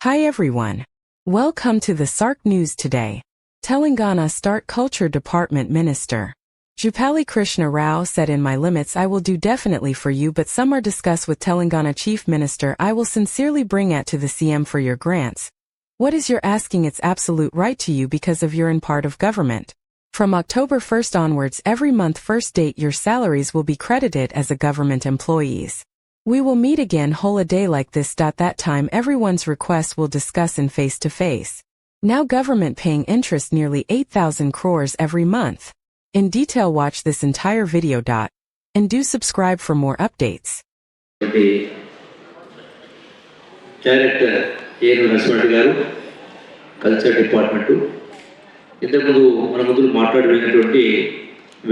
Hi everyone. Welcome to the SARC News today. Telangana Start Culture Department Minister Jupalli Krishna Rao said, "In my limits I will do definitely for you, but some are discussed with Telangana Chief Minister. I will sincerely bring it to the CM for your grants. What is you're asking, it's absolute right to you because of you're in part of government. From October 1st onwards, every month first date your salaries will be credited as a government employees. We will meet again whole a day like this. That time everyone's requests will discuss in face-to-face. Now government paying interest nearly 8,000 crores every month. In detail watch this entire video. And do subscribe for more updates." Director ఏను నరసింహ గారు culture department, ఇంతకుముందు మన ముందు మాట్లాడినటువంటి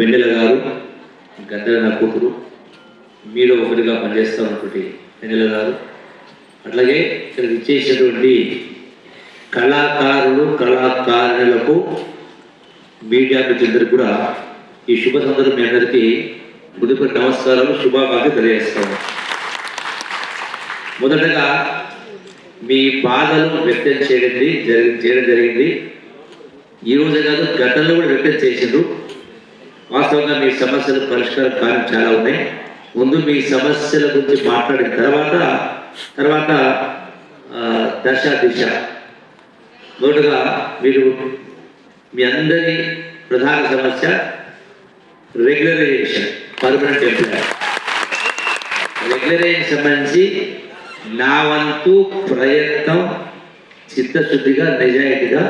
వెన్నెల గారు, గద్దెల నా కూతురు, మీలో ఒకటిగా పనిచేస్తూ ఉన్నటువంటి వెన్నెల గారు, అట్లాగే ఇక్కడ ఇచ్చేసినటువంటి కళాకారులు కళాకారులకు మీడియా మిత్రులందరికీ కూడా ఈ శుభ సందర్భం మీ అందరికీ ముదుపటి నమస్కారాలు, శుభాకాంక్షలు తెలియజేస్తాము. మొదటగా మీ బాధలు వ్యక్తం చేయడం జరిగింది. ఈరోజు కాదు, గతంలో కూడా వ్యక్తం చేసిండ్రు. వాస్తవంగా మీ సమస్యల పరిష్కారం కారణం చాలా ఉన్నాయి. ముందు మీ సమస్యల గురించి మాట్లాడిన తర్వాత దశ దిశ. మొదటగా మీరు మీ అందరి ప్రధాన సమస్య రెగ్యులరైజేషన్, పర్మనెంట్ ఎంప్లాయ్. రెగ్యులరైజేషన్ సంబంధించి నా వంతు ప్రయత్నం చిత్తశుద్ధిగా నిజాయితీగా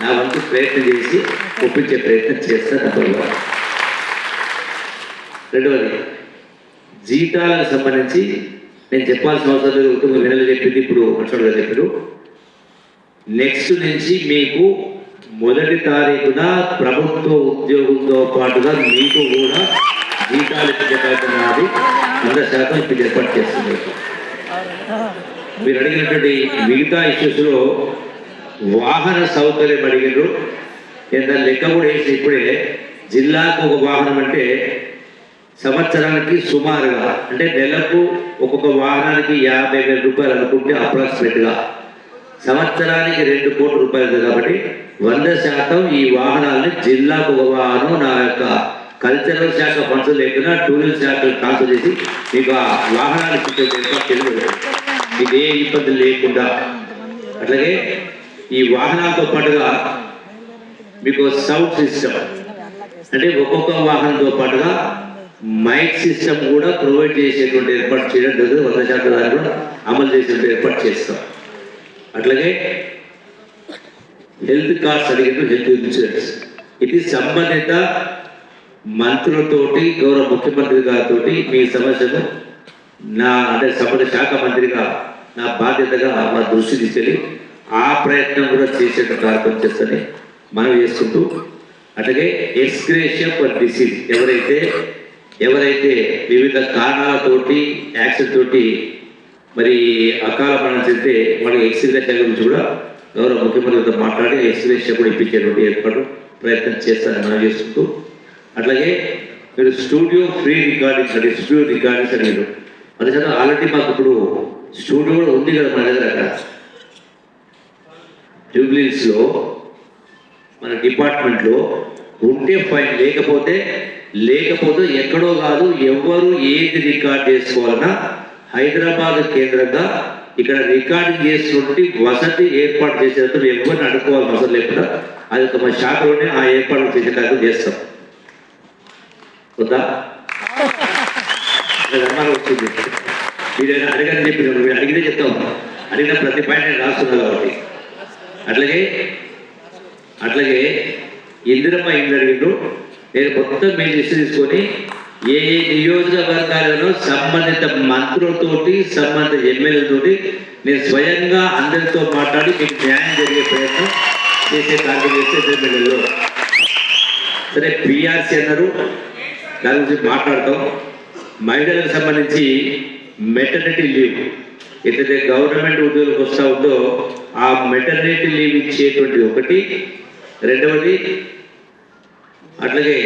నా వంతు ప్రయత్నం చేసి ఒప్పించే ప్రయత్నం చేస్తాను. రెండవది, జీతాలకు సంబంధించి నేను చెప్పాల్సిన అవసరం లేదు. వెనెల చెప్పింది, ఇప్పుడు మనుషులుగా చెప్పారు. నెక్స్ట్ నుంచి మీకు 1వ తారీఖున ప్రభుత్వ ఉద్యోగంతో పాటుగా మీకు కూడా జీతాలు ఇచ్చేటది 100% ఇప్పుడు ఏర్పాటు చేస్తున్నారు. మీరు అడిగినటువంటి మిగతా ఇష్యూస్లో వాహన సౌకర్యం అడిగారు. దాని లెక్క కూడా వేసి ఇప్పుడే జిల్లాకు ఒక వాహనం అంటే సంవత్సరానికి సుమారుగా, అంటే నెలకు ఒక్కొక్క వాహనానికి 50,000 రూపాయలు అనుకుంటే అప్రాక్సిమేట్గా సంవత్సరానికి 2 కోట్ల రూపాయలు. కాబట్టి 100% ఈ వాహనాలని జిల్లాకు ఒక వాహనం నా యొక్క కల్చరల్ శాఖ ఫండ్స్ లేకుండా టూరిజం శాఖ ట్రాన్స్ఫర్ చేసి మీకు ఆ వాహనాలు తెలియదు, మీకు ఏ ఇబ్బంది లేకుండా. అట్లాగే ఈ వాహనాలతో పాటుగా మీకు సౌండ్ సిస్టమ్, అంటే ఒక్కొక్క వాహనంతో పాటుగా మైక్ సిస్టమ్ కూడా ప్రొవైడ్ చేసేటువంటి ఏర్పాటు చేయడం జరుగుతుంది. 100% దాన్ని కూడా అమలు చేసేటువంటి ఏర్పాటు చేస్తాం. అట్లాగే హెల్త్ కార్డ్స్ అడిగిన హెల్త్ ఇన్సూరెన్స్, ఇది సంబంధిత మంత్రులతోటి, గౌరవ ముఖ్యమంత్రి గారితో మీ సమస్యను అంటే సంబంధిత శాఖ మంత్రిగా నా బాధ్యతగా మా దృష్టి తీసుకెళ్ళి ఆ ప్రయత్నం కూడా చేసేట కార్యక్రమం చేస్తని మనం చేసుకుంటూ, అట్లాగే ఎక్స్గ్రేషియా ఫర్ డిసీజ్, ఎవరైతే వివిధ కారణాలతోటి యాక్సిడెంట్ తోటి మరి అకాల మరణం చెందితే వాళ్ళకి ఎక్స్గ్రేషియా గురించి కూడా గౌరవ ముఖ్యమంత్రితో మాట్లాడి ఎక్స్గ్రేషియా కూడా ఇప్పించేటువంటి ఏర్పాటు ప్రయత్నం చేస్తానని మనం చేసుకుంటూ, అట్లాగే మీరు స్టూడియో ఫ్రీ రికార్డింగ్స్ అంటే స్టూడియో రికార్డింగ్స్ అడిగారు. అది ఆల్రెడీ మాకు ఇప్పుడు స్టూడియో కూడా ఉంది కదా మన దగ్గర. అక్కడ జూబ్లీస్లో మన డిపార్ట్మెంట్లో ఉంటే ఫైన్, లేకపోతే ఎక్కడో కాదు, ఎవరు ఏది రికార్డ్ చేసుకోవాలన్నా హైదరాబాద్ కేంద్రంగా ఇక్కడ రికార్డింగ్ చేస్తున్నట్టు వసతి ఏర్పాటు చేసేందుకు ఎవరిని అడుకోవాలని అవసరం లేకుండా అది ఒక మా శాఖలోనే ఆ ఏర్పాటు చేసే కార్యక్రమం చేస్తాం. వద్దా అనుమానం వచ్చింది, మీరు అడగని చెప్పిన మీరు అడిగితే చెప్తాం. అడిగిన ప్రతి పాయింట్ నేను రాస్తున్నా కాబట్టి. అట్లాగే ఇందిరమ్మ ఇండ్లు అడిగిండు. నేను మొత్తం మీ లిస్ట్ తీసుకొని ఏ నియోజకవర్గాలలో సంబంధిత మంత్రులతోటి, సంబంధిత ఎమ్మెల్యేలతోటి నేను స్వయంగా అందరితో మాట్లాడి మీకు న్యాయం జరిగే ప్రయత్నం చేసే కార్యక్రమం చేస్తే ఎమ్మెల్యేలో. సరే, పిఆర్సీ అన్నారు, దాని గురించి మాట్లాడతాం. మహిళలకు సంబంధించి మెటర్నిటీ లీవ్ ఎట్లయితే గవర్నమెంట్ ఉద్యోగులకు వస్తూ ఉందో ఆ మెటర్నిటీ లీవ్ ఇచ్చేటువంటి ఒకటి. రెండవది, అట్లాగే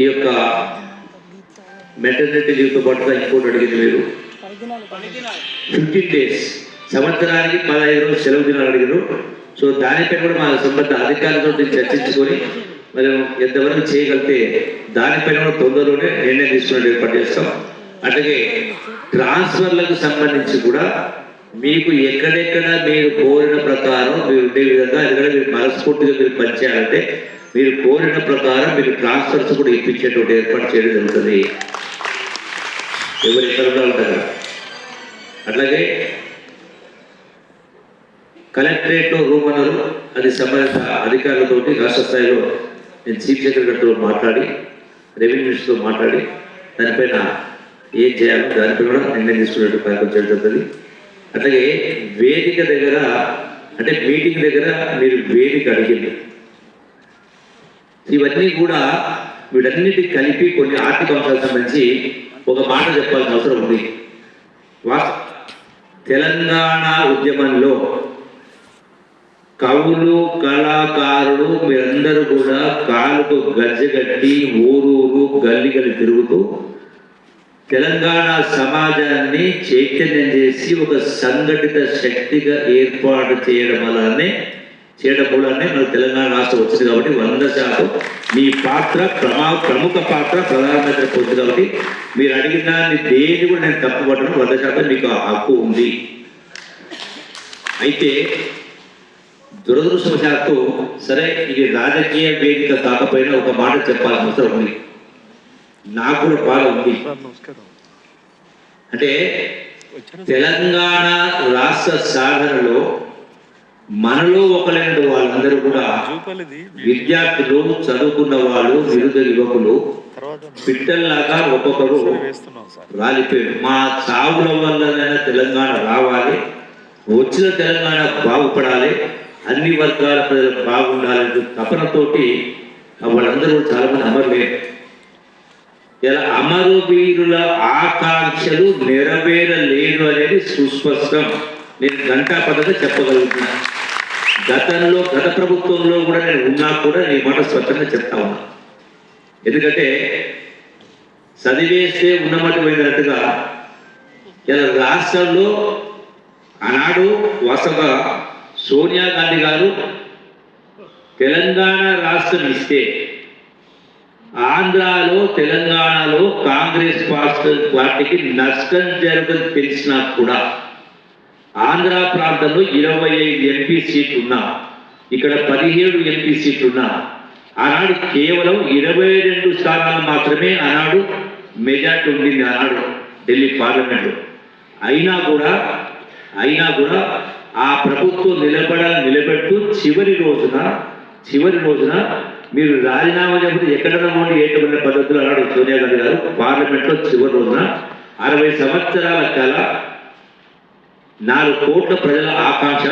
ఈ యొక్క మెటర్నిటీ లీవ్తో పాటుగా ఇంకోటి అడిగింది మీరు 15 days సంవత్సరానికి 15 రోజులు సెలవు దినాలు అడిగారు. సో దానిపై కూడా మా సంబంధ అధికారులతో చర్చించుకొని మనం ఎంతవరకు చేయగలిగితే దానిపైన కూడా తొందరలోనే నిర్ణయం తీసుకునే ఏర్పాటు చేస్తాం. అట్లాగే ట్రాన్స్ఫర్లకు సంబంధించి కూడా మీకు ఎక్కడెక్కడ మీరు కోరిన ప్రకారం మీరు ఉండే విధంగా ఎక్కడ మీరు మనస్ఫూర్తిగా మీరు పనిచేయాలంటే మీరు కోరిన ప్రకారం మీరు ట్రాన్స్ఫర్స్ కూడా ఇప్పించేటువంటి ఏర్పాటు చేయడం జరుగుతుంది. ఎవరు ఎక్కడ ఉంటారు. అట్లాగే కలెక్టరేట్లో రూమ్ అన్నారు, అది సంబంధిత అధికారులతో రాష్ట్ర స్థాయిలో నేను చీఫ్ సెక్రటరీతో మాట్లాడి రెవెన్యూ మినిస్టర్తో మాట్లాడి దానిపైన ఏం చేయాలో దానిపైన కూడా నిర్ణయం తీసుకునేట్టు కార్యక్రమం చేయడం జరుగుతుంది. అట్లాగే వేదిక దగ్గర అంటే మీటింగ్ దగ్గర మీరు వేదిక అడిగింది, ఇవన్నీ కూడా వీటన్నిటికి కలిపి కొన్ని ఆర్థిక అంశాలకు సంబంధించి ఒక మాట చెప్పాల్సిన అవసరం ఉంది. తెలంగాణ ఉద్యమంలో కవులు కళాకారులు మీరందరూ కూడా కాలుకు గజ్జగట్టి ఊరూరు గల్లి గల్లి తిరుగుతూ తెలంగాణ సమాజాన్ని చైతన్యం చేసి ఒక సంఘటిత శక్తిగా ఏర్పాటు చేయడం వల్లనే మన తెలంగాణ రాష్ట్రం వచ్చింది. కాబట్టి 100% మీ పాత్ర ప్రముఖ పాత్ర ప్రధానమంత్రి పొంది. కాబట్టి మీరు అడిగిన దాన్ని దేని కూడా నేను తప్పుపట్టడం 100% మీకు హక్కు ఉంది. అయితే దురదృష్టవశాత్తు సరే ఇది రాజకీయ వేదిక కాకపోయినా ఒక మాట చెప్పాల్సిన అవసరం ఉంది. నాకు కూడా బాగా ఉంది. అంటే తెలంగాణ రాష్ట్ర సాధనలో మనలో ఒకరైన వాళ్ళందరూ కూడా విద్యార్థులు, చదువుకున్న వాళ్ళు, నిరుద్యోగ యువకులు పిట్టల్లాగా ఒక్కొక్కరు రాలిపోయారు. మా చావుల వల్లనైనా తెలంగాణ రావాలి, వచ్చిన తెలంగాణ బాగుపడాలి, అన్ని వర్గాల ప్రజలు బాగుండాలనే తపనతోటి వాళ్ళందరూ చాలా మంది అమరులేరు. ఇలా అమరవీరుల ఆకాంక్షలు నెరవేరలేదు అనేది సుస్పష్టం. నేను ఘంటాపథంగా చెప్పగలుగుతున్నాను. గత ప్రభుత్వంలో కూడా నేను ఉన్నా కూడా ఈ మాట స్పష్టంగా చెప్తా ఉన్నా. ఎందుకంటే చదివేస్తే ఉన్నమాట పోయినట్టుగా ఇలా రాష్ట్రంలో ఆనాడు వాస్తవంగా సోనియా గాంధీ గారు తెలంగాణ రాష్ట్రం ఇస్తే ఆంధ్రాలో తెలంగాణలో కాంగ్రెస్ పార్టీకి నష్టం జరుగుతుంది తెలిసినా కూడా ఆంధ్ర ప్రాంతంలో 25 ఎంపీ సీట్లున్నా, ఇక్కడ 17 ఎంపీ సీట్లున్నా ఆనాడు కేవలం 22 స్థానాలు మాత్రమే ఆనాడు మెజార్టీ ఉండింది ఆనాడు ఢిల్లీ పార్లమెంట్లో. అయినా కూడా ఆ ప్రభుత్వం నిలబెడుతూ చివరి రోజున మీరు రాజీనామా చెబితే ఎక్కడన్నా ఉండి ఏటమైన పద్ధతులు అన్నాడు సోనియా గాంధీ గారు పార్లమెంట్లో. చివరి రోజున 60 సంవత్సరాల కల 4 కోట్ల ప్రజల ఆకాంక్ష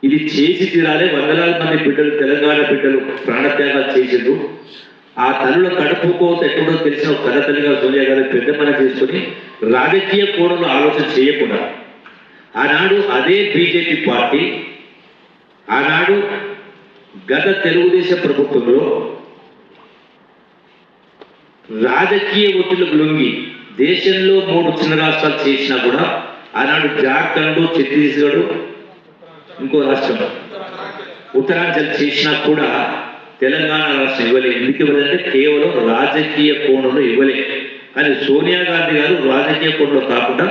ఇది చేసి తీరాలి. వందలాది మంది బిడ్డలు, తెలంగాణ బిడ్డలు ప్రాణత్యాగాలు చేసిండ్రు. ఆ తల్లుల కడుపుకోత ఎక్కడో తెలిసిన ఒక కన్నతల్లిగా సోనియా గాంధీ పెద్ద పని చేసుకుని రాజకీయ కోణంలో ఆలోచన చేయకుండా ఆనాడు అదే బీజేపీ పార్టీ ఆనాడు గత తెలుగుదేశం ప్రభుత్వంలో రాజకీయ ఒత్తిళ్లకు లొంగి దేశంలో 3 చిన్న రాష్ట్రాలు చేసినా కూడా ఆనాడు జార్ఖండ్, ఛత్తీస్గఢ్, ఇంకో రాష్ట్రం ఉత్తరాంచల్ చేసినా కూడా తెలంగాణ రాష్ట్రం ఇవ్వలేదు. ఎందుకు ఇవ్వలేదంటే కేవలం రాజకీయ కోణంలో ఇవ్వలేదు. కానీ సోనియా గాంధీ గారు రాజకీయ కోణంలో కాకుండా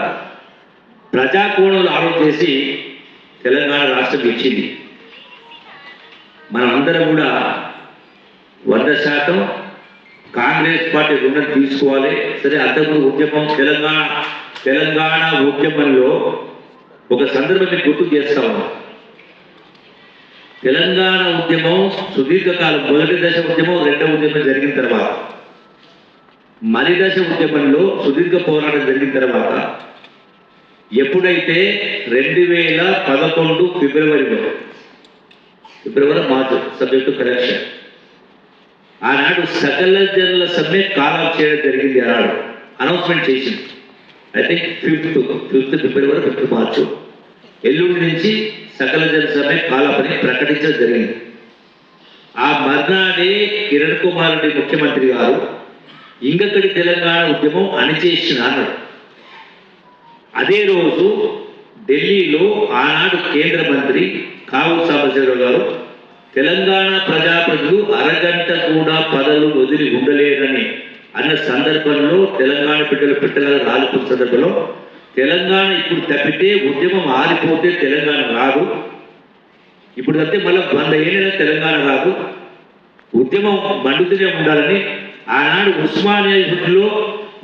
ప్రజా కోణంలో ఆలోచన చేసి తెలంగాణ రాష్ట్రం ఇచ్చింది. మనమందరం కూడా 100% కాంగ్రెస్ పార్టీ రుణం తీసుకోవాలి. సరే అంతకుముందు ఉద్యమం తెలంగాణ ఉద్యమంలో ఒక సందర్భాన్ని గుర్తు చేస్తా ఉన్నాం. తెలంగాణ ఉద్యమం సుదీర్ఘకాలం మొదటి దశ ఉద్యమం, రెండవ ఉద్యమం జరిగిన తర్వాత మలి దశ ఉద్యమంలో సుదీర్ఘ పోరాటం జరిగిన తర్వాత ఎప్పుడైతే 2011 ఫిబ్రవరి మార్చ్ సబ్జెక్టు కరెక్షన్ ఆనాడు సకల జనుల సమ్మె కాలం చేయడం జరిగింది. ఆనాడు అనౌన్స్మెంట్ చేసింది. I think 5th February 5th March ఎల్లుండి నుంచి సకల జన సమ్మె కాలపని ప్రకటించడం జరిగింది. ఆ మర్నాడే కిరణ్ కుమార్ రెడ్డి ముఖ్యమంత్రి గారు ఇంకక్కడి తెలంగాణ ఉద్యమం అణిచేసిన అన్నాడు. అదే రోజు ఢిల్లీలో ఆనాడు కేంద్ర మంత్రి కావు సాంబశివరావు గారు తెలంగాణ ప్రజాప్రతినిధులు అరగంట కూడా పదవులు వదిలి ఉండలేరని అన్న సందర్భంలో తెలంగాణ పిట్టలుగా రాలిపోయిన సందర్భంలో తెలంగాణ ఇప్పుడు తప్పితే ఉద్యమం ఆరిపోతే తెలంగాణ రాదు, ఇప్పుడు తప్పితే మళ్ళీ 100 ఏళ్ళైనా తెలంగాణ రాదు, ఉద్యమం మండుతూనే ఉండాలని ఆనాడు ఉస్మానియా యూనివర్సిటీలో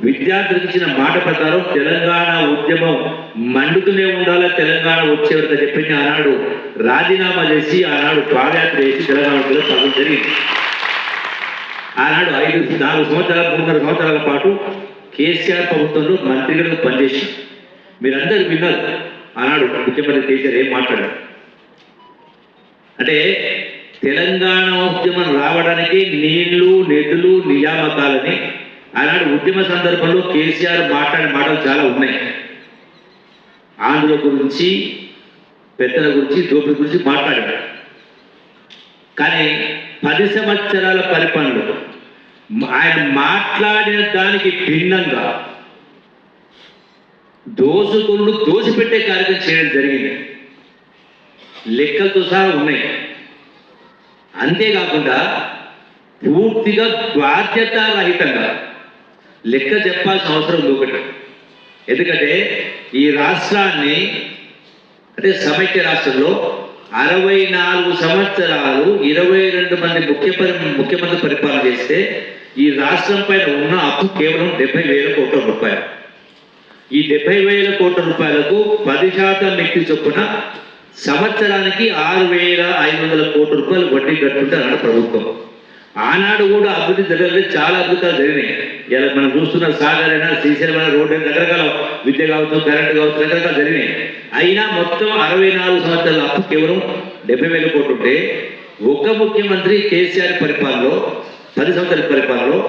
విద్యార్థులకు ఇచ్చిన మాట ప్రకారం తెలంగాణ ఉద్యమం మండుతూనే ఉండాలా, తెలంగాణ వచ్చేవరకు చెప్పి ఆనాడు రాజీనామా చేసి ఆనాడు పాదయాత్ర చేసి తెలంగాణ సగం జరిగింది. ఆనాడు 4 సంవత్సరాలు 3.5 సంవత్సరాల పాటు కేసీఆర్ ప్రభుత్వంలో మంత్రిగా పనిచేసి మీరందరూ విన్నారు. ఆనాడు ముఖ్యమంత్రి కేసీఆర్ ఏం మాట్లాడారు అంటే తెలంగాణ ఉద్యమం రావడానికి నీళ్లు నిధులు నియామకాలని ఆనాడు ఉద్యమ సందర్భంలో కేసీఆర్ మాట్లాడిన మాటలు చాలా ఉన్నాయి. ఆంధ్రుల గురించి, పెద్దల గురించి, దోపిడీ గురించి మాట్లాడారు. కానీ 10 సంవత్సరాల పరిపాలనలో ఆయన మాట్లాడిన దానికి భిన్నంగా దోసుకుళ్ళు దోసిపెట్టే కార్యక్రమం చేయడం జరిగింది. లెక్కలతో సహా ఉన్నాయి. అంతేకాకుండా పూర్తిగా బాధ్యతారహితంగా లెక్క చెప్పాల్సిన అవసరం ఒకటి. ఎందుకంటే ఈ రాష్ట్రాన్ని అంటే సమైక్య రాష్ట్రంలో 64 సంవత్సరాలు 22 మంది ముఖ్యమంత్రి పరిపాలన చేస్తే ఈ రాష్ట్రం పైన ఉన్న అప్పు కేవలం 70,000 కోట్ల రూపాయలు. ఈ 70,000 కోట్ల రూపాయలకు 10% వ్యక్తి చొప్పున సంవత్సరానికి 6,500 కోట్ల రూపాయలు వడ్డీ కట్టుకుంటే అన్నాడు ప్రభుత్వం. ఆనాడు కూడా అభివృద్ధి జరగలేదు, చాలా అద్భుతాలు జరిగినాయి. ఇలా మనం చూస్తున్న సాగర్ అయినా, శ్రీశైలం అయినా, రోడ్డు అయినా, రకరకాల విద్య కావచ్చు, కరెంటు కావచ్చు, రకరకాలు జరిగినాయి. అయినా మొత్తం 64 సంవత్సరాల అప్పు కేవలం 70,000 కోట్లు ఉంటే ఒక ముఖ్యమంత్రి కేసీఆర్ పరిపాలనలో 10 సంవత్సరాల పరిపాలనలో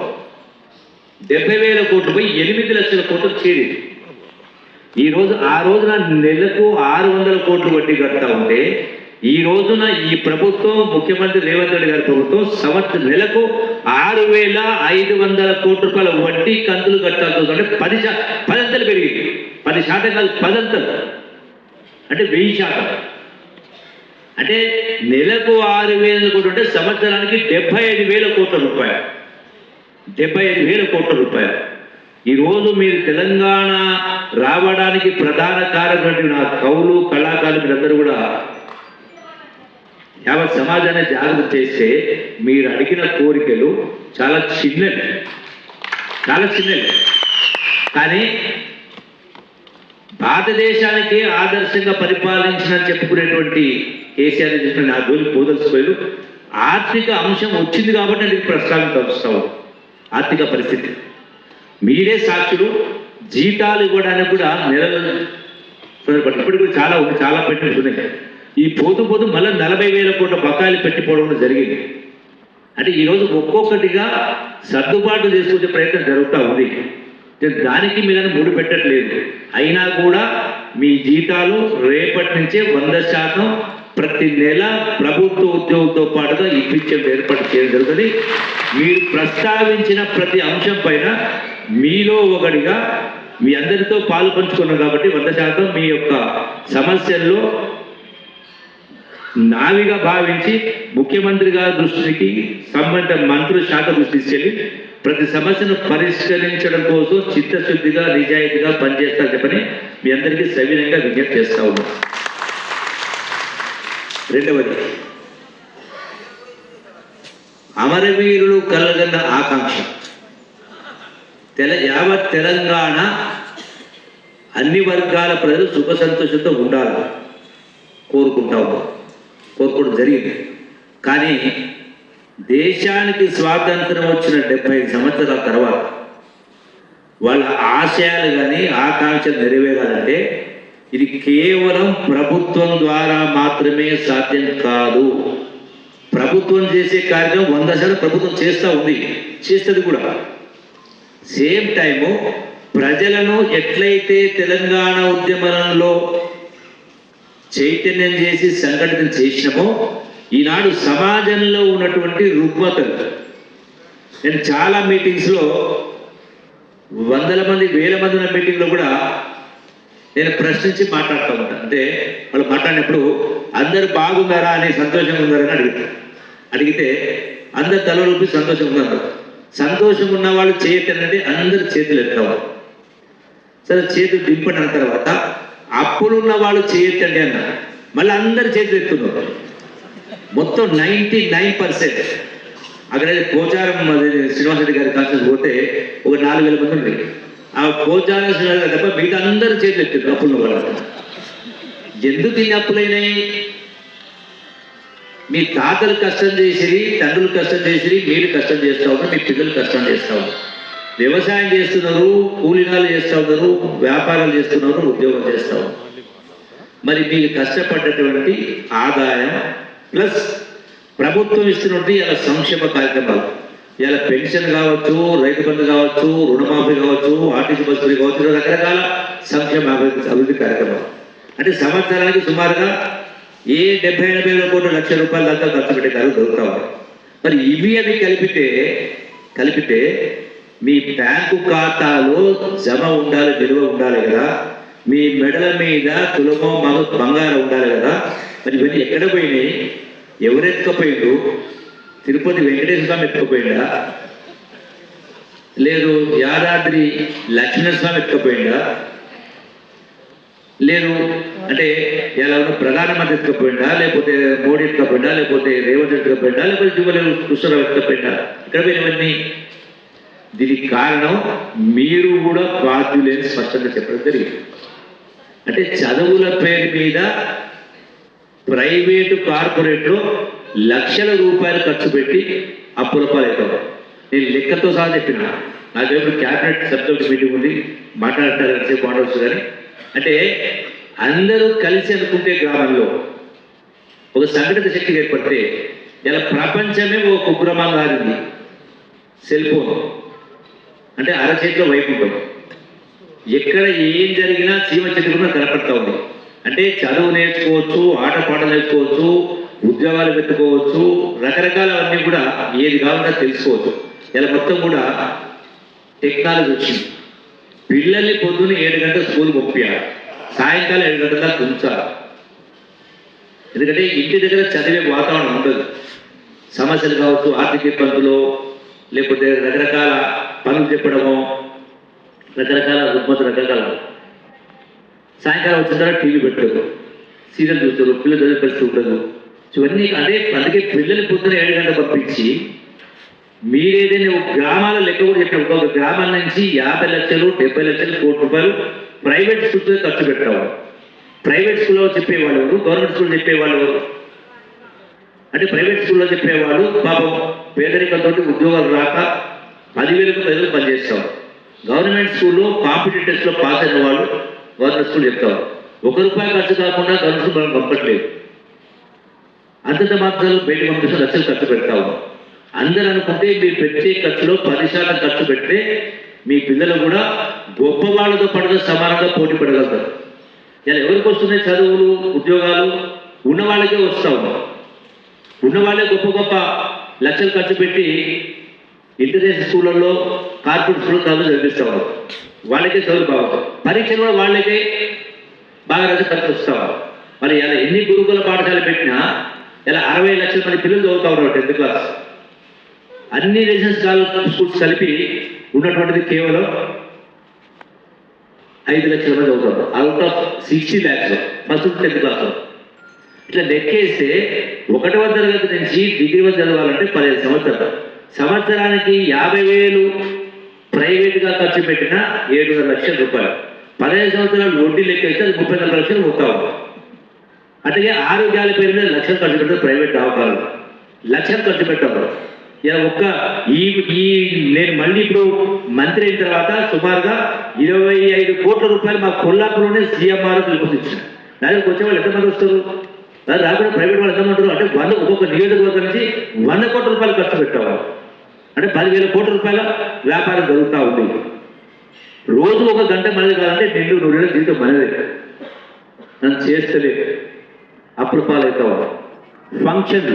70,000 కోట్లు పోయి 8 లక్షల కోట్లు చేరింది. ఆ రోజున నెలకు 600 కోట్లు వడ్డీ కడతా ఉంటే ఈ రోజున ఈ ప్రభుత్వం ముఖ్యమంత్రి రేవంత్ రెడ్డి గారి ప్రభుత్వం నెలకు 6,500 కోట్ల రూపాయల వడ్డీ కంతులు కట్టాల్సి వస్తుంది. అంటే 10 అంతలు పెరిగింది. 10% కాదు, 10 అంతలు అంటే 1000%. అంటే నెలకు 6,000 కోట్లు అంటే సంవత్సరానికి 75,000 కోట్ల రూపాయలు. 75,000 కోట్ల రూపాయలు. ఈరోజు మీరు తెలంగాణ రావడానికి ప్రధాన కారణం నా కవులు, కళాకారులు మీరందరూ కూడా యావత్ సమాజాన్ని జాగ్రత్త చేస్తే మీరు అడిగిన కోరికలు చాలా చిన్నవి, కానీ భారతదేశానికి ఆదర్శంగా పరిపాలించిన చెప్పుకునేటువంటి కేసీఆర్ చేసిన నా జోలి పోదలుచుకోలేదు. ఆర్థిక అంశం వచ్చింది కాబట్టి నేను ప్రస్తావిస్తాను. ఆర్థిక పరిస్థితి మీరే సాక్షులు. జీతాలు ఇవ్వడానికి కూడా నెలలు ఇప్పటికి కూడా చాలా పెట్టుకున్నాయి. ఈ పోతూ మళ్ళీ 40,000 కోట్ల బకాయిలు పెట్టిపోవడం జరిగింది. అంటే ఈరోజు ఒక్కొక్కటిగా సర్దుబాటు చేసుకునే ప్రయత్నం జరుగుతూ ఉంది. దానికి మీద ముడి పెట్టట్లేదు. అయినా కూడా మీ జీతాలు రేపటి నుంచే 100% ప్రతి నెల ప్రభుత్వ ఉద్యోగులతో పాటుగా ఇప్పించే ఏర్పాటు చేయడం జరుగుతుంది. మీరు ప్రస్తావించిన ప్రతి అంశం పైన మీలో ఒకటిగా మీ అందరితో పాలు పంచుకున్నాం కాబట్టి 100% మీ యొక్క సమస్యల్లో నావిగా భావించి ముఖ్యమంత్రి గారి దృష్టికి సంబంధిత మంత్రుల శాఖ దృష్టి తీసుకెళ్ళి ప్రతి సమస్యను పరిష్కరించడం కోసం చిత్తశుద్ధిగా నిజాయితీగా పనిచేస్తారని చెప్పని మీ అందరికీ సవినయంగా విజ్ఞప్తి చేస్తా ఉన్నాం. రెండవది, అమరవీరులు కలగన్న ఆకాంక్ష యావత్ తెలంగాణ అన్ని వర్గాల ప్రజలు సుఖ సంతోషంతో ఉండాలి కోరుకోవడం జరిగింది. కానీ దేశానికి స్వాతంత్రం వచ్చిన 75 సంవత్సరాల తర్వాత వాళ్ళ ఆశయాలు కానీ ఆకాంక్షలు నెరవేరాలంటే ఇది కేవలం ప్రభుత్వం ద్వారా మాత్రమే సాధ్యం కాదు. ప్రభుత్వం చేసే కార్యక్రమం 100% ప్రభుత్వం చేస్తుంది కూడా. సేమ్ టైము ప్రజలను ఎట్లయితే తెలంగాణ ఉద్యమంలో చైతన్యం చేసి సంఘటన చేసినామో ఈనాడు సమాజంలో ఉన్నటువంటి రుగ్మతలు, నేను చాలా మీటింగ్స్లో 100 మంది 1000 మంది ఉన్న మీటింగ్లో కూడా నేను ప్రశ్నించి మాట్లాడుతూ ఉంటాను. అంటే వాళ్ళు మాట్లాడినప్పుడు అందరు బాగున్నారా అని సంతోషంగా ఉన్నారని అడిగితే అందరు తల రూపి సంతోషంగా ఉన్నారు. సంతోషంగా ఉన్న వాళ్ళు చేయటంటే అందరు చేతులు ఎత్తవాలి. సరే చేతులు దింపండి అన్న తర్వాత అప్పులున్న వాళ్ళు చేయొద్దండి అన్నారు. మళ్ళీ అందరు చేతులు ఎత్తున్నారు. మొత్తం 99%. అక్కడ పోచారం శ్రీనివాసరెడ్డి గారి కాన్సెప్ట్ పోతే ఒక 4,000 మంది ఉండేది. ఆ పోచారం శ్రీనివాస తప్ప మిగతా అందరూ చేతులు ఎత్తారు అప్పులున్న వాళ్ళు. ఎందుకు ఇన్ని అప్పులైనాయి? మీ తాతలు కష్టం చేసిరి, తండ్రులు కష్టం చేసిరి, మీరు కష్టం చేస్తూ ఉన్నారు, మీ పిల్లలు కష్టం చేస్తూ ఉన్నారు. వ్యవసాయం చేస్తున్నారు, కూలీనాలు చేస్తూ ఉన్నారు, వ్యాపారాలు చేస్తున్నారు, ఉద్యోగం చేస్తూ ఉన్నారు. మరి మీకు కష్టపడ్డటువంటి ఆదాయం ప్లస్ ప్రభుత్వం ఇస్తున్నటువంటి ఇలా సంక్షేమ కార్యక్రమాలు, ఇలా పెన్షన్ కావచ్చు, రైతు బంధు కావచ్చు, రుణమాఫీ కావచ్చు, ఆర్టీసీ బస్సులు కావచ్చు, రకరకాల సంక్షేమ అభివృద్ధి కార్యక్రమాలు. అంటే సంవత్సరానికి సుమారుగా 70-80 కోట్ల లక్ష రూపాయల దాకా ఖర్చు పెట్టే కాదు దొరుకుతా ఉన్నాయి. మరి ఇవి అవి కలిపితే మీ బ్యాంకు ఖాతాలో జమ ఉండాలి, విలువ ఉండాలి కదా. మీ మెడల మీద తులమో బంగారం ఉండాలి కదా. మరి ఇవన్నీ ఎక్కడ పోయినాయి? ఎవరు ఎత్తుకపోయిండు? తిరుపతి వెంకటేశ్వర స్వామి ఎత్తుకపోయిందా? లేదు యాదాద్రి లక్ష్మణ స్వామి ఎత్తుకపోయిందా? లేదు అంటే ఎలా ప్రధానమంత్రి ఎత్తుకపోయిందా, లేకపోతే మోడీ ఎత్తుకపోయిందా, లేకపోతే రేవంత్ ఎత్తుకపోయిందా, లేకపోతే జువలి కృష్ణరావు ఎత్తుకపోయిందా? ఇక్కడ పోయినవన్నీ. దీనికి కారణం మీరు కూడా బాధ్యులేని స్పష్టంగా చెప్పడం జరిగింది. అంటే చదువుల పేరు మీద ప్రైవేటు కార్పొరేట్లో లక్షల రూపాయలు ఖర్చు పెట్టి అప్పుల పాలవుతారు. నేను లెక్కతో సహా చెప్పిన. నాకేప్పుడు క్యాబినెట్ సబ్జెక్ట్ మీటింగ్ ఉంది, మాట్లాడతారు ఎంతసేపు మాట్లాడవచ్చు. కానీ అంటే అందరూ కలిసి అనుకుంటే గ్రామంలో ఒక సంఘటిత శక్తి ఏర్పడితే ఇలా ప్రపంచమే ఒక కుగ్రమంగా మారింది. సెల్ ఫోన్ అంటే అరచేతిలో వైకుంఠం. ఎక్కడ ఏం జరిగినా చీమ చెట్టుకున్నా కనపడతా ఉంది. అంటే చదువు నేర్చుకోవచ్చు, ఆటపాటలు నేర్చుకోవచ్చు, ఉద్యోగాలు పెట్టుకోవచ్చు, రకరకాలవన్నీ కూడా ఏది కావాలన్నా తెలుసుకోవచ్చు. ఇలా మొత్తం కూడా టెక్నాలజీ వచ్చింది. పిల్లల్ని పొద్దున్న 7 గంటల స్కూల్ పంపించాలి, సాయంకాలం 7 గంటల దాకా ఉంచాలి. ఎందుకంటే ఇంటి దగ్గర చదివే వాతావరణం ఉండదు. సమస్యలు కావచ్చు, ఆర్థిక ఇబ్బందులు, లేకపోతే రకరకాల పనులు చెప్పడము, రకరకాల రుగ్మతులు, రకరకాల. సాయంకాలం వచ్చిన తర్వాత టీవీ పెట్టదు, సీరియల్ చూస్తారు, పిల్లలు చదివే పరిస్థితి ఉండదు. ఇవన్నీ అంటే అందుకే పిల్లలు పొద్దున 7 గంటలు పంపించి మీరేదైనా గ్రామాల లెక్క కూడా చెప్పిన ఒక గ్రామాల నుంచి 50 లక్షలు, 70 లక్షలు, కోటి రూపాయలు ప్రైవేట్ స్కూల్స్ ఖర్చు పెట్టేవాళ్ళు. ప్రైవేట్ స్కూల్లో చెప్పేవాళ్ళు ఎవరు, గవర్నమెంట్ స్కూల్ చెప్పేవాళ్ళు ఎవరు? అంటే ప్రైవేట్ స్కూల్లో చెప్పేవాళ్ళు పాపం పేదరికంతో ఉద్యోగాలు రాక 10,000 ప్రజలు పనిచేస్తారు. గవర్నమెంట్ స్కూల్లో కాంపిటేటివ్ టెస్ట్లో పాస్ అయిన వాళ్ళు గవర్నమెంట్ స్కూల్ చెప్తారు. ₹1 ఖర్చు కాకుండా గవర్నమెంట్ స్కూల్ మనం పంపట్లేదు. అంతంత మాత్రాలు బయటకు పంపిస్తే లక్షలు ఖర్చు పెడతాము. అందరూ అనుకుంటే మీరు పెట్టే ఖర్చులో 10% ఖర్చు పెడితే మీ పిల్లలు కూడా గొప్ప వాళ్ళతో పడగా సమానంగా పోటీ పడగలుగుతారు. ఇలా ఎవరికి వస్తున్నాయి చదువులు, ఉద్యోగాలు? ఉన్న వాళ్ళకే వస్తూ ఉన్నాం. ఉన్న వాళ్ళే గొప్ప గొప్ప లక్షలు ఖర్చు పెట్టి ఇంటర్నేషనల్ స్కూళ్ళల్లో, కార్పొరేట్ స్కూల్లో చదువు చదివిస్తూ ఉన్నారు. వాళ్ళకే చదువులు బాగుంటాయి. పరీక్షలు కూడా వాళ్ళకే బాగా ఖర్చు వస్తాం. మరి ఇలా ఎన్ని గురుకుల పాఠశాలలు పెట్టినా ఇలా 60 లక్షల మంది పిల్లలు చదువుతూ ఉన్నారు 10th క్లాస్. అన్ని రెసిడెన్షియల్ స్కూల్స్ కలిపి ఉన్నటువంటిది కేవలం 5 లక్షల మంది చదువుతారు. Out of 60 lakhs first 10th క్లాస్లో. ఇట్లా లెక్కేస్తే 1వ తరగతి నుంచి డిగ్రీ వరకు చదవాలంటే 15 సంవత్సరాలు. సంవత్సరానికి 50,000 ప్రైవేట్గా ఖర్చు పెట్టిన 7,5 లక్షల రూపాయలు. 15 సంవత్సరాలు వడ్డీ లెక్కేస్తే అది 34 లక్షలు మొత్తం. అట్లాగే ఆరోగ్యాల పేరు మీద లక్షలు ఖర్చు పెట్టారు ప్రైవేట్ దవాఖానాలు. లక్షలు ఖర్చు పెట్టారు. ఇలా నేను మళ్ళీ ఇప్పుడు మంత్రి అయిన తర్వాత సుమారుగా 25 కోట్ల రూపాయలు మా కొల్లాపులోనే సీఎంఆర్ పిలుపునిచ్చాను. దానికి వచ్చే వాళ్ళు ఎంతమంది వస్తారు? రాకుండా ప్రైవేట్ వాళ్ళు ఎంతమంటారు? అంటే ఒక్కొక్క నియోజకవర్గం నుంచి 100 కోట్ల రూపాయలు ఖర్చు పెట్టేవాళ్ళు. అంటే 10,000 కోట్ల రూపాయల వ్యాపారం జరుగుతూ ఉంది. రోజు 1 గంట మనది కాదంటే 200 జీవితం మనదే. నన్ను చేస్తలేదు, అప్పుల పాలవుతావు. ఫంక్షన్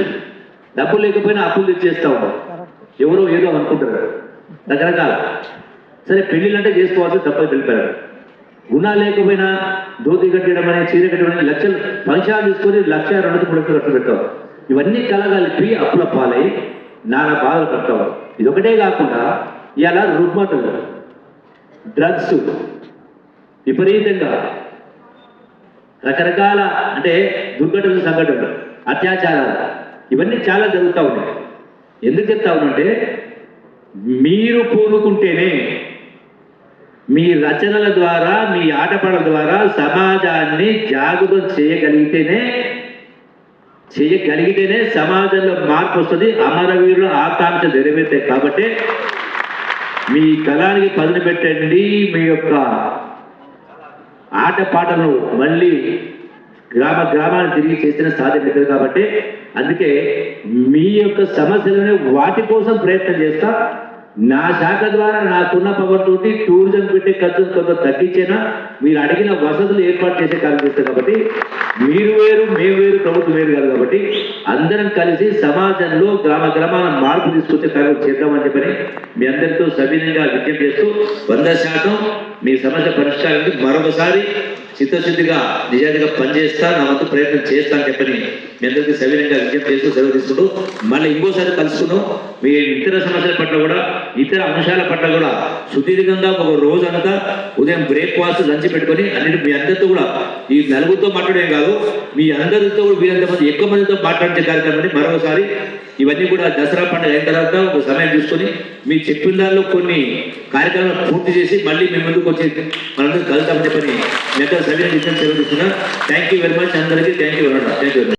డబ్బులు లేకపోయినా అప్పులు తెచ్చేస్తా ఉన్నాం. ఎవరో ఏదో అనుకుంటారు రకరకాల. సరే పెళ్ళిళ్ళు అంటే చేసుకోవాల్సి తప్పని తెలిపారు. గుణాలు లేకపోయినా ధోతి కట్టడం అని చీర కట్టడం అని లక్షలు ఫంక్షన్లు తీసుకొని 1,200,000 ఖర్చు పెట్టావు. ఇవన్నీ కలగలిపి అప్పుల పాలై నానా బాధలు పడతావు. ఇదొకటే కాకుండా ఇలా రుగ్మతలు, డ్రగ్స్ విపరీతంగా రకరకాల అంటే దుర్ఘటనలు, సంఘటనలు, అత్యాచారాలు ఇవన్నీ చాలా జరుగుతూ ఉన్నాయి. ఎందుకు చెప్తా ఉన్నాంటే మీరు పూనుకుంటేనే మీ రచనల ద్వారా మీ ఆటపాటల ద్వారా సమాజాన్ని జాగృతం చేయగలిగితేనే సమాజంలో మార్పు వస్తుంది, అమరవీరుల ఆకాంక్ష నెరవేరుతాయి. కాబట్టి మీ కళానికి పదును పెట్టండి, మీ యొక్క ఆటపాటలను మళ్ళీ గ్రామాన్ని తిరిగి చేసిన సాధ్యమవుతుంది. కాబట్టి అందుకే మీ యొక్క సమస్యలను వాటి కోసం ప్రయత్నం చేస్తా. నా శాఖ ద్వారా నాకున్న పవర్ తోటి టూరిజం పెట్టే ఖర్చులు కొంత తగ్గించినా మీరు అడిగిన వసతులు ఏర్పాటు చేసే కార్యం చేస్తారు. కాబట్టి మీరు వేరు, మేము వేరు, ప్రభుత్వం వేరు కాదు. కాబట్టి అందరం కలిసి సమాజంలో గ్రామాల మార్పు తీసుకొచ్చే కార్యం చేద్దామని చెప్పని మీ అందరితో సవినయంగా విజ్ఞప్తి చేస్తూ 100% మీ సమస్య పరిష్కారానికి మరొకసారి చిత్తశుద్ధిగా నిజాయితీగా పనిచేస్తా, నా వంతు ప్రయత్నం చేస్తా అని చెప్పని మీ అందరికీ సవినయంగా విజ్ఞప్తి చేస్తూ సెలవు తీసుకుంటూ మళ్ళీ ఇంకోసారి కలుసుకున్నాం. మీ ఇతర సమస్యల పట్ల కూడా, ఇతర అంశాల పట్ల కూడా సుదీర్ఘంగా ఒక రోజంతా ఉదయం బ్రేక్ఫాస్ట్ లంచ్ పెట్టుకొని అన్నిటి మీ అందరితో కూడా ఈ నలుగురితో మాట్లాడేం కాదు, మీ అందరితో కూడా వీరంత మంది ఎక్కువ మందితో మాట్లాడే కార్యక్రమాన్ని మరొకసారి ఇవన్నీ కూడా దసరా పండుగ అయిన తర్వాత ఒక సమయం తీసుకొని మీ చెప్పిన దానిలో కొన్ని కార్యక్రమాలు పూర్తి చేసి మళ్ళీ మీ ముందుకు వచ్చి మనందరూ కలుద్దామని చెప్పని మీ అందరూ సవినయ విషయం సెలవు తీసుకున్నా. థ్యాంక్ యూ వెరీ మచ్ అందరికీ. Thank you very much.